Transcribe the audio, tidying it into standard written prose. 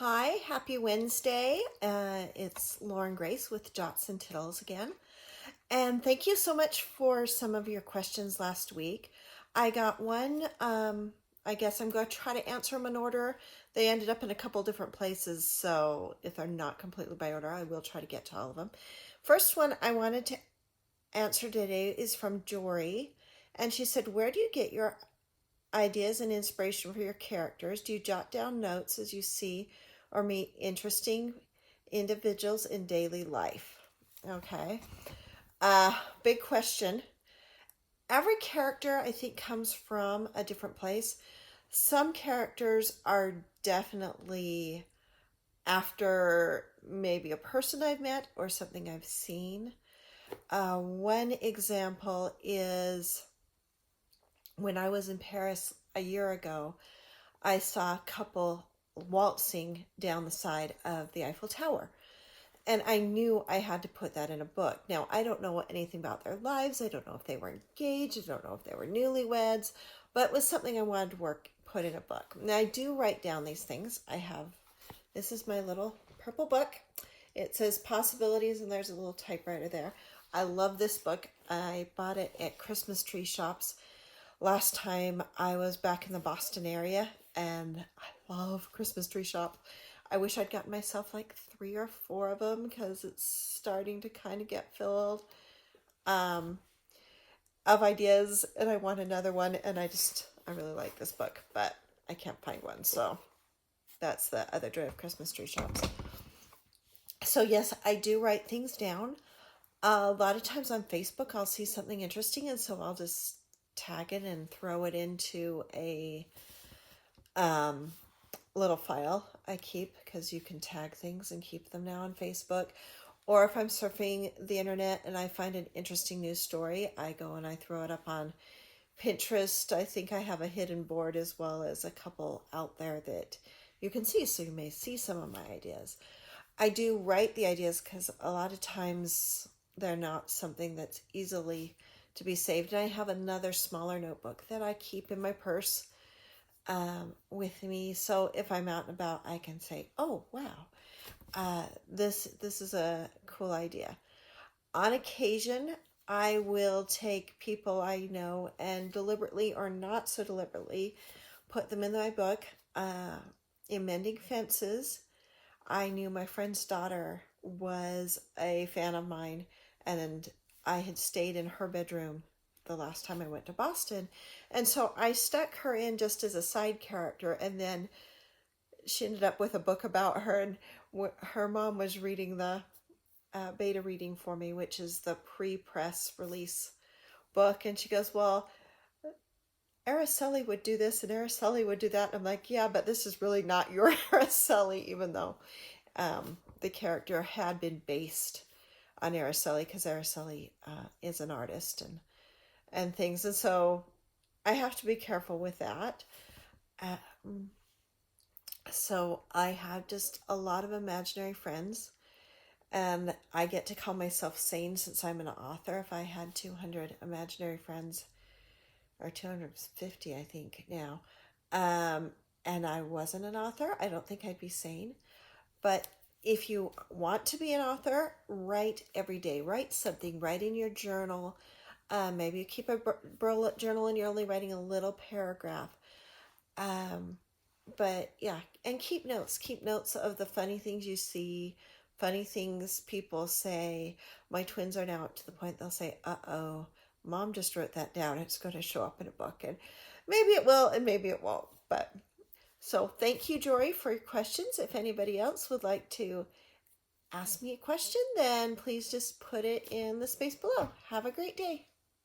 Hi, happy Wednesday. It's Lauren Grace with Jots and Tittles again. And thank you so much for some of your questions last week. I got one, I guess I'm going to try to answer them in order. They ended up in a couple different places, so if they're not completely by order, I will try to get to all of them. First one I wanted to answer today is from Jory, and she said, where do you get your ideas and inspiration for your characters? Do you jot down notes as you see or meet interesting individuals in daily life? Okay. Big question. Every character, I think, comes from a different place. Some characters are definitely after maybe a person I've met or something I've seen. One example is when I was in Paris a year ago, I saw a couple waltzing down the side of the Eiffel Tower. And I knew I had to put that in a book. Now, I don't know anything about their lives. I don't know if they were engaged. I don't know if they were newlyweds. But it was something I wanted to put in a book. Now, I do write down these things. This is my little purple book. It says Possibilities, and there's a little typewriter there. I love this book. I bought it at Christmas tree shops last time I was back in the Boston area, and I love Christmas tree shops. I wish I'd gotten myself like 3 or 4 of them because it's starting to kind of get filled of ideas, and I want another one, and I really like this book, but I can't find one, so that's the other joy of Christmas tree shops. So yes, I do write things down. A lot of times on Facebook I'll see something interesting, and so I'll just tag it and throw it into a little file I keep, because you can tag things and keep them now on Facebook. Or if I'm surfing the internet and I find an interesting news story, I go and I throw it up on Pinterest. I think I have a hidden board as well as a couple out there that you can see, so you may see some of my ideas. I do write the ideas because a lot of times they're not something that's easily to be saved. And I have another smaller notebook that I keep in my purse with me, so if I'm out and about, I can say, oh wow, this is a cool idea. On occasion, I will take people I know and deliberately or not so deliberately put them in my book. In Mending Fences, I knew my friend's daughter was a fan of mine, and I had stayed in her bedroom the last time I went to Boston. And so I stuck her in just as a side character, and then she ended up with a book about her, and her mom was reading the beta reading for me, which is the pre-press release book, and she goes, well, Araceli would do this and Araceli would do that. And I'm like, yeah, but this is really not your Araceli, even though the character had been based on Araceli, because Araceli is an artist and things. And so I have to be careful with that. So I have just a lot of imaginary friends, and I get to call myself sane since I'm an author. If I had 200 imaginary friends, or 250, I think now, and I wasn't an author, I don't think I'd be sane. But if you want to be an author, write every day. Write something. Write in your journal. Maybe you keep a bullet journal and you're only writing a little paragraph. But yeah, and keep notes. Keep notes of the funny things you see, funny things people say. My twins are now to the point they'll say, uh-oh, Mom just wrote that down. It's going to show up in a book. And maybe it will and maybe it won't. But so thank you, Jory, for your questions. If anybody else would like to ask me a question, then please just put it in the space below. Have a great day.